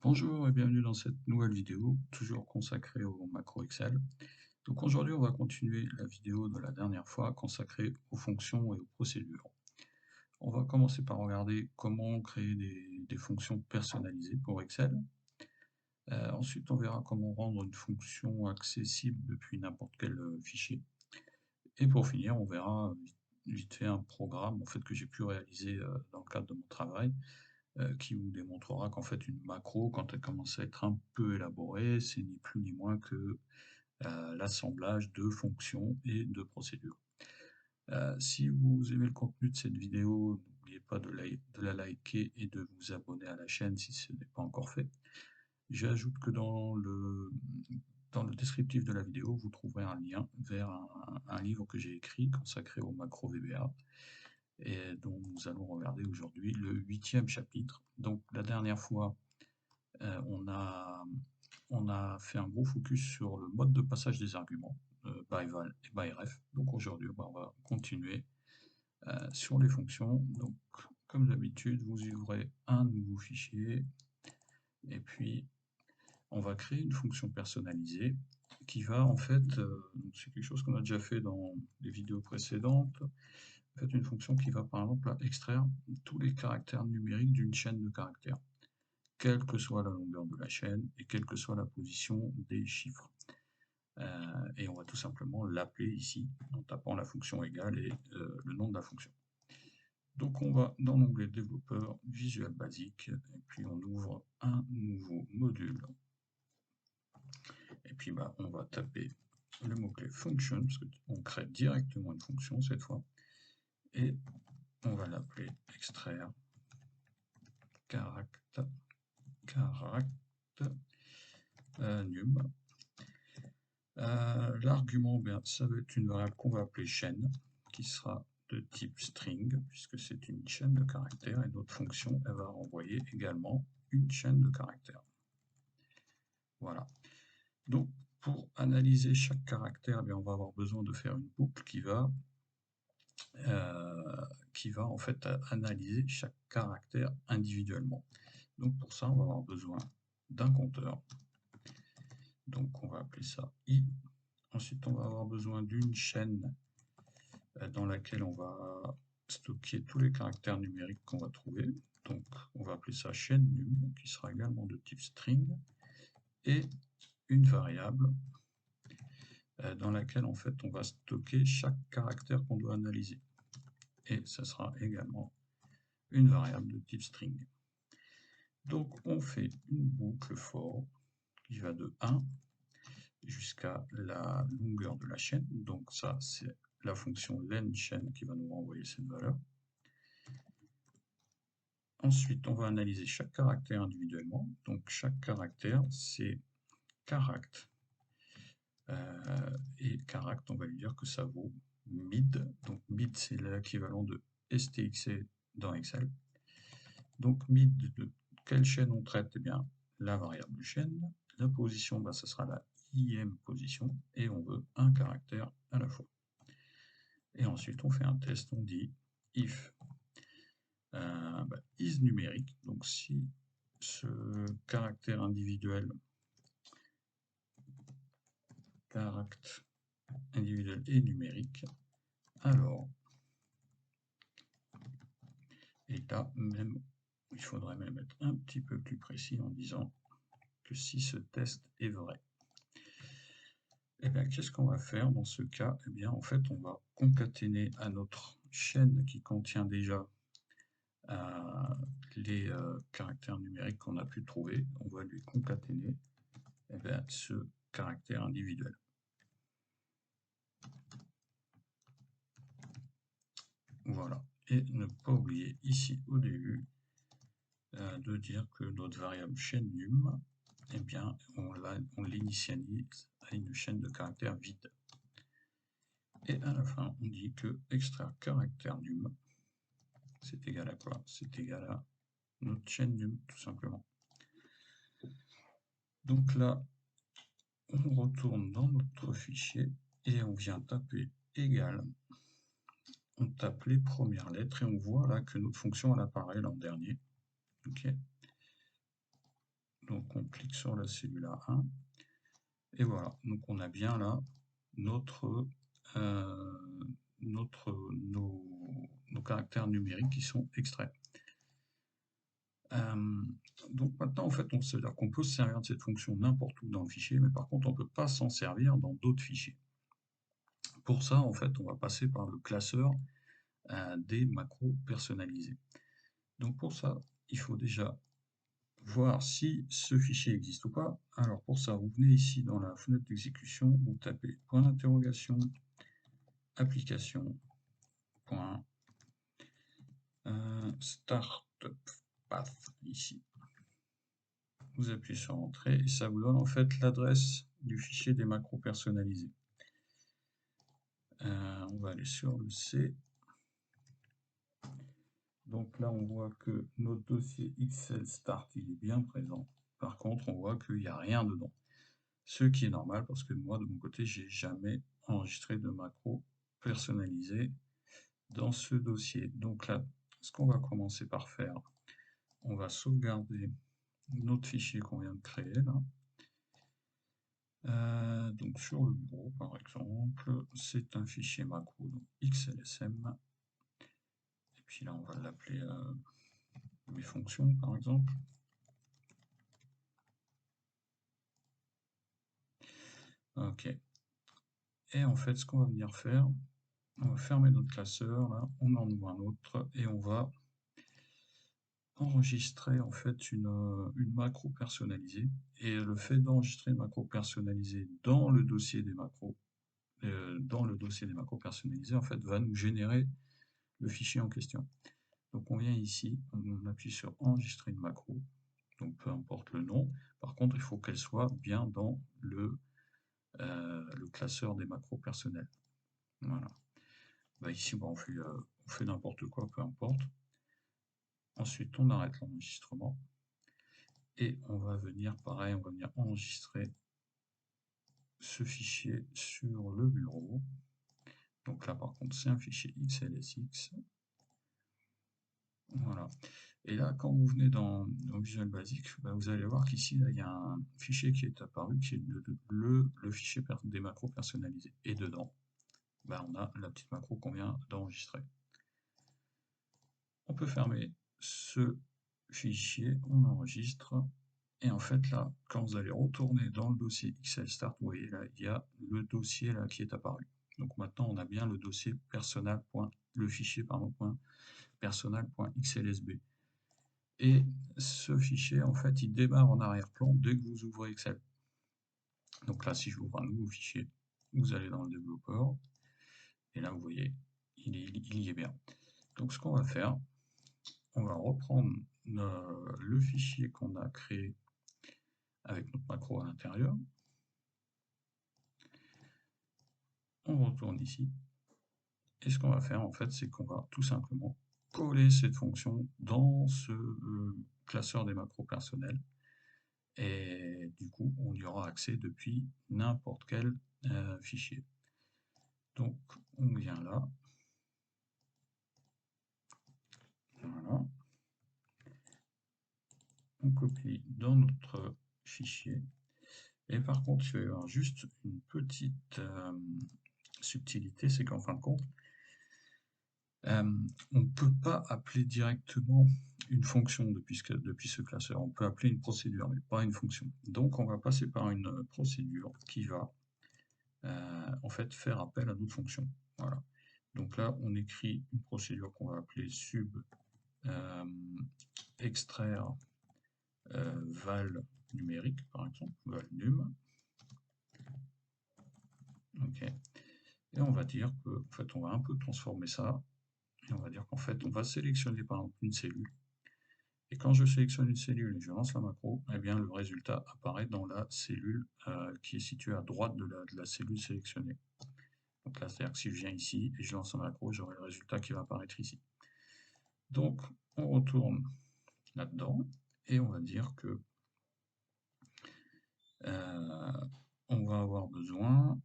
Bonjour et bienvenue dans cette nouvelle vidéo, toujours consacrée au macro Excel. Donc aujourd'hui, on va continuer la vidéo de la dernière fois consacrée aux fonctions et aux procédures. On va commencer par regarder comment créer des fonctions personnalisées pour Excel. Ensuite, on verra comment rendre une fonction accessible depuis n'importe quel fichier. Et pour finir, on verra vite fait un programme en fait, que j'ai pu réaliser dans le cadre de mon travail qui vous démontrera qu'en fait une macro, quand elle commence à être un peu élaborée, c'est ni plus ni moins que l'assemblage de fonctions et de procédures. Si vous aimez le contenu de cette vidéo, n'oubliez pas de la liker et de vous abonner à la chaîne si ce n'est pas encore fait. J'ajoute que dans le descriptif de la vidéo, vous trouverez un lien vers un livre que j'ai écrit consacré au macro VBA et dont nous allons regarder aujourd'hui le 8e chapitre. Donc la dernière fois, euh, on a, on a fait un gros focus sur le mode de passage des arguments, by val et by ref. Donc aujourd'hui, on va continuer sur les fonctions. Donc comme d'habitude, vous ouvrez un nouveau fichier et puis on va créer une fonction personnalisée qui va en fait, c'est quelque chose qu'on a déjà fait dans les vidéos précédentes, en fait une fonction qui va par exemple extraire tous les caractères numériques d'une chaîne de caractères, quelle que soit la longueur de la chaîne et quelle que soit la position des chiffres. Et on va tout simplement l'appeler ici en tapant la fonction égale et le nom de la fonction. Donc on va dans l'onglet développeur, Visual Basic, et puis on ouvre un nouveau module. Et puis on va taper le mot-clé function, parce qu'on crée directement une fonction cette fois, et on va l'appeler extraire caract num. L'argument, ça va être une variable qu'on va appeler chaîne, qui sera de type string, puisque c'est une chaîne de caractères, et notre fonction, elle va renvoyer également une chaîne de caractères. Voilà. Donc, pour analyser chaque caractère, on va avoir besoin de faire une boucle qui va en fait analyser chaque caractère individuellement. Donc pour ça, on va avoir besoin d'un compteur. Donc on va appeler ça i. Ensuite, on va avoir besoin d'une chaîne dans laquelle on va stocker tous les caractères numériques qu'on va trouver. Donc on va appeler ça chaîne num, qui sera également de type string, et une variable dans laquelle en fait on va stocker chaque caractère qu'on doit analyser. Et ça sera également une variable de type string. Donc on fait une boucle for qui va de 1 jusqu'à la longueur de la chaîne. Donc ça, c'est la fonction lenChain qui va nous renvoyer cette valeur. Ensuite, on va analyser chaque caractère individuellement. Donc chaque caractère, c'est caract. Et caract, on va lui dire que ça vaut mid. Donc mid, c'est l'équivalent de stx dans Excel. Donc mid, de quelle chaîne on traite? Eh bien, la variable chaîne. La position, ça sera la ième position. Et on veut un caractère à la fois. Et ensuite, on fait un test, on dit if is numérique. Donc si ce caractère individuel est numérique, alors, et là même, il faudrait même être un petit peu plus précis en disant que si ce test est vrai. Et bien, qu'est-ce qu'on va faire dans ce cas? Eh bien, en fait, on va concaténer à notre chaîne qui contient déjà les caractères numériques qu'on a pu trouver. On va lui concaténer ce caractère individuel. Voilà. Et ne pas oublier ici au début de dire que notre variable chaîne num, eh bien, on l'initialise à une chaîne de caractères vide. Et à la fin, on dit que extraire caractère num, c'est égal à quoi? C'est égal à notre chaîne num, tout simplement. Donc là, on retourne dans notre fichier et on vient taper égal. On tape les premières lettres et on voit là que notre fonction elle apparaît là en dernier. Ok. sur la cellule A1. Et voilà, donc on a bien là euh, nos caractères numériques qui sont extraits. Euh, donc maintenant, en fait, c'est-à-dire qu'on peut se servir de cette fonction n'importe où dans le fichier, mais par contre, on ne peut pas s'en servir dans d'autres fichiers. Pour ça, en fait, on va passer par le classeur des macros personnalisés. Donc pour ça, il faut déjà voir si ce fichier existe ou pas. Alors pour ça, vous venez ici dans la fenêtre d'exécution, vous tapez point d'interrogation, application, point, startup path, ici. Vous appuyez sur Entrée et ça vous donne en fait l'adresse du fichier des macros personnalisés. On va aller sur le C. Donc là, on voit que notre dossier XL Start, il est bien présent. Par contre, on voit qu'il n'y a rien dedans. Ce qui est normal parce que moi, de mon côté, j'ai jamais enregistré de macro personnalisé dans ce dossier. Donc là, ce qu'on va commencer par faire, on va sauvegarder notre fichier qu'on vient de créer là. Donc sur le bureau, par exemple, c'est un fichier macro, donc XLSM. Et puis là, on va l'appeler mes fonctions, par exemple. Ok. Et en fait, ce qu'on va venir faire, on va fermer notre classeur, là, on en ouvre un autre, et on va enregistrer en fait une macro personnalisée. Et le fait d'enregistrer une macro personnalisée dans le dossier des macros, personnalisés, en fait, va nous générer le fichier en question. Donc on vient ici, on appuie sur enregistrer une macro, donc peu importe le nom. Par contre, il faut qu'elle soit bien dans le classeur des macros personnels. Voilà. Bah ici, bon, on fait n'importe quoi, peu importe. Ensuite, on arrête l'enregistrement. Et on va venir, pareil, on va venir enregistrer ce fichier sur le bureau. Donc là, par contre, c'est un fichier XLSX. Voilà. Et là, quand vous venez dans Visual Basic, bah, vous allez voir qu'ici, il y a un fichier qui est apparu, qui est le fichier des macros personnalisés. Et dedans, bah, on a la petite macro qu'on vient d'enregistrer. On peut fermer ce fichier, on enregistre. Et en fait, là, quand vous allez retourner dans le dossier XL Start, vous voyez là, il y a le dossier là qui est apparu. Donc maintenant, on a bien le dossier le fichier personnal.xlsb. Et ce fichier, en fait, il démarre en arrière-plan dès que vous ouvrez Excel. Donc là, si je ouvre un nouveau fichier, vous allez dans le développeur, et là, vous voyez, il y est bien. Donc ce qu'on va faire, on va reprendre le fichier qu'on a créé avec notre macro à l'intérieur. On retourne ici. Et ce qu'on va faire, en fait, c'est qu'on va tout simplement coller cette fonction dans ce classeur des macros personnels. Et du coup, on y aura accès depuis n'importe quel fichier. Donc, on vient là. Voilà. On copie dans notre fichier. Et par contre, il va y avoir juste une petite subtilité, c'est qu'en fin de compte, on ne peut pas appeler directement une fonction depuis ce classeur. On peut appeler une procédure, mais pas une fonction. Donc, on va passer par une procédure qui va en fait faire appel à notre fonction. Voilà. Donc là, on écrit une procédure qu'on va appeler sub extraire val numérique, par exemple, val num. Ok. Et on va dire que, en fait, on va un peu transformer ça. Et on va dire qu'en fait, on va sélectionner par exemple une cellule. Et quand je sélectionne une cellule et je lance la macro, eh bien le résultat apparaît dans la cellule qui est située à droite de la cellule sélectionnée. Donc là, c'est-à-dire que si je viens ici et je lance un macro, j'aurai le résultat qui va apparaître ici. Donc, on retourne là-dedans et on va dire que on va avoir besoin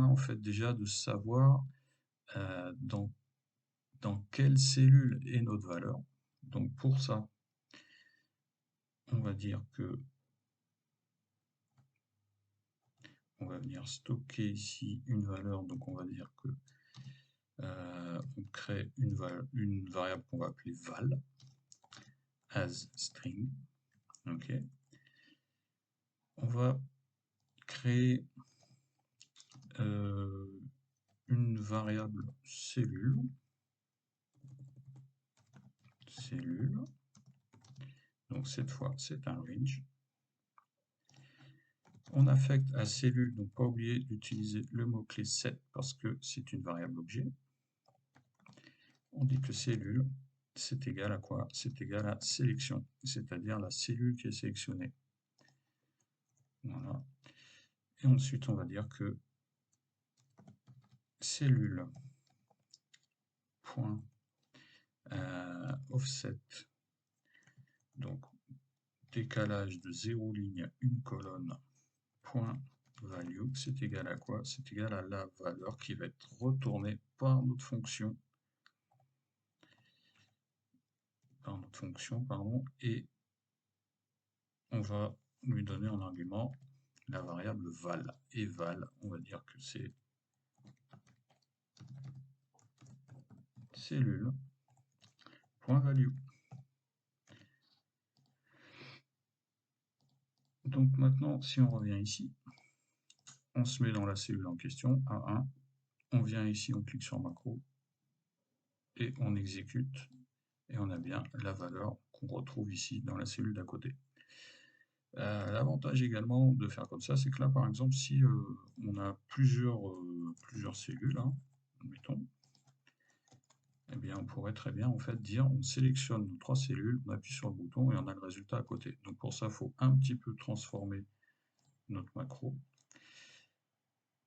en fait déjà de savoir dans quelle cellule est notre valeur. Donc pour ça, on va dire que on va venir stocker ici une valeur, donc on va dire que on crée une variable qu'on va appeler val as string. Ok. On va créer une variable cellule. Donc cette fois c'est un range. On affecte à cellule, donc pas oublier d'utiliser le mot-clé set parce que c'est une variable objet. On dit que cellule, c'est égal à quoi? C'est égal à sélection, c'est-à-dire la cellule qui est sélectionnée. Voilà. Et ensuite, on va dire que cellule point offset, donc décalage de 0 ligne, une colonne, point value, c'est égal à quoi? C'est égal à la valeur qui va être retournée par notre fonction, et on va lui donner en argument la variable val. Et val, on va dire que c'est cellule.value. Donc maintenant, si on revient ici, on se met dans la cellule en question, A1, on vient ici, on clique sur macro, et on exécute, et on a bien la valeur qu'on retrouve ici dans la cellule d'à côté. L'avantage également de faire comme ça, c'est que là, par exemple, si on a plusieurs cellules, hein, mettons, eh bien, on pourrait très bien en fait dire on sélectionne nos 3 cellules, on appuie sur le bouton et on a le résultat à côté. Donc pour ça, il faut un petit peu transformer notre macro.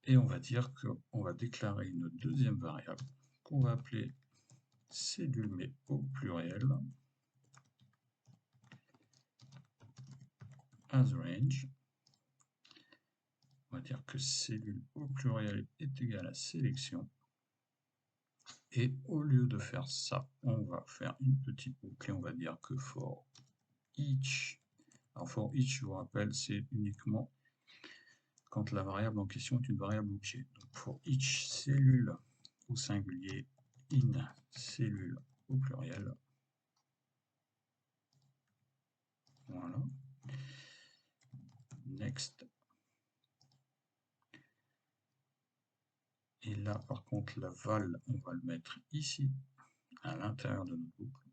Et on va dire qu'on va déclarer une deuxième variable qu'on va appeler cellule, mais au pluriel, as range. On va dire que cellule au pluriel est égal à sélection. Et au lieu de faire ça, on va faire une petite boucle et on va dire que for each. Alors for each, je vous rappelle, c'est uniquement quand la variable en question est une variable objet. Donc for each cellule au singulier, in cellule au pluriel. Voilà. Next. Et là, par contre, la val, on va le mettre ici, à l'intérieur de notre boucle.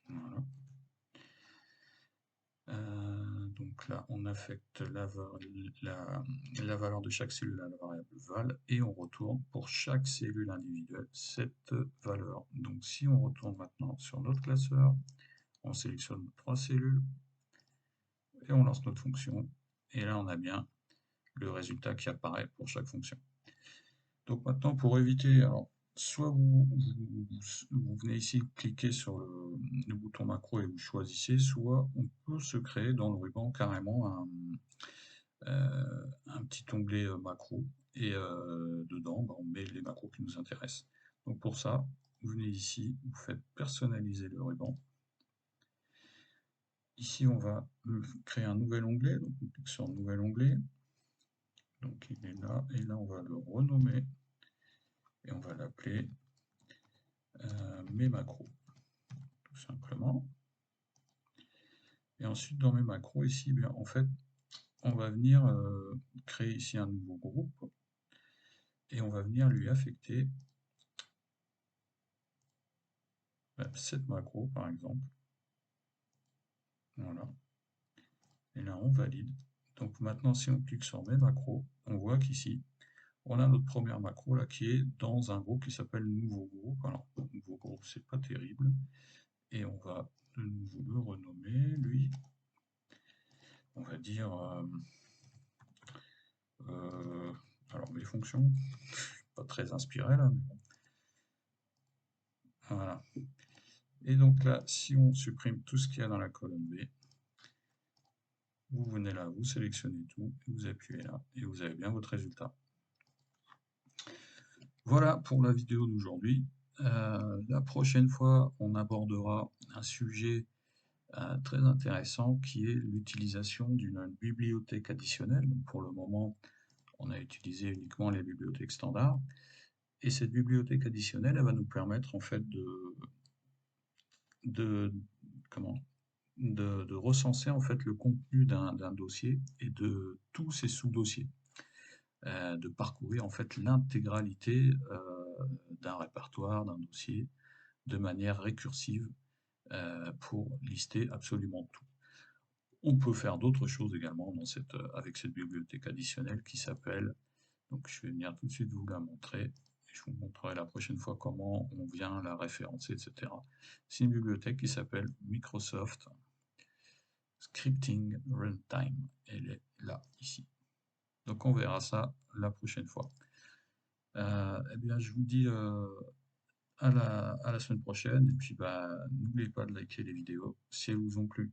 Voilà. Donc là, on affecte la valeur de chaque cellule à la variable val et on retourne pour chaque cellule individuelle cette valeur. Donc si on retourne maintenant sur notre classeur, on sélectionne 3 cellules et on lance notre fonction. Et là, on a bien le résultat qui apparaît pour chaque fonction. Donc maintenant, pour éviter, alors, soit vous venez ici cliquer sur le bouton macro et vous choisissez, soit on peut se créer dans le ruban carrément un petit onglet macro et dedans on met les macros qui nous intéressent. Donc pour ça, vous venez ici, vous faites personnaliser le ruban. Ici, on va créer un nouvel onglet, donc on clique sur nouvel onglet. Donc il est là, et là on va le renommer et on va l'appeler mes macros, tout simplement. Et ensuite, dans mes macros, ici, bien, en fait, on va venir créer ici un nouveau groupe et on va venir lui affecter cette macro, par exemple. Voilà. Et là, on valide. Donc maintenant, si on clique sur mes macros, on voit qu'ici, on a notre première macro là qui est dans un groupe qui s'appelle nouveau groupe. Alors, nouveau groupe, c'est pas terrible. Et on va de nouveau le renommer, lui. On va dire alors mes fonctions, pas très inspiré là, mais bon. Voilà. Et donc là, si on supprime tout ce qu'il y a dans la colonne B, vous venez là, vous sélectionnez tout, vous appuyez là, et vous avez bien votre résultat. Voilà pour la vidéo d'aujourd'hui. La prochaine fois, on abordera un sujet très intéressant qui est l'utilisation d'une bibliothèque additionnelle. Donc pour le moment, on a utilisé uniquement les bibliothèques standards. Et cette bibliothèque additionnelle, elle va nous permettre en fait de, comment, de recenser en fait le contenu d'un dossier et de tous ses sous-dossiers, de parcourir en fait l'intégralité d'un répertoire, d'un dossier, de manière récursive pour lister absolument tout. On peut faire d'autres choses également avec cette bibliothèque additionnelle qui s'appelle, donc je vais venir tout de suite vous la montrer, et je vous montrerai la prochaine fois comment on vient la référencer, etc. C'est une bibliothèque qui s'appelle Microsoft Scripting Runtime. Elle est là, ici. Donc on verra ça la prochaine fois. Eh bien, je vous dis à la semaine prochaine, et puis bah, n'oubliez pas de liker les vidéos si elles vous ont plu.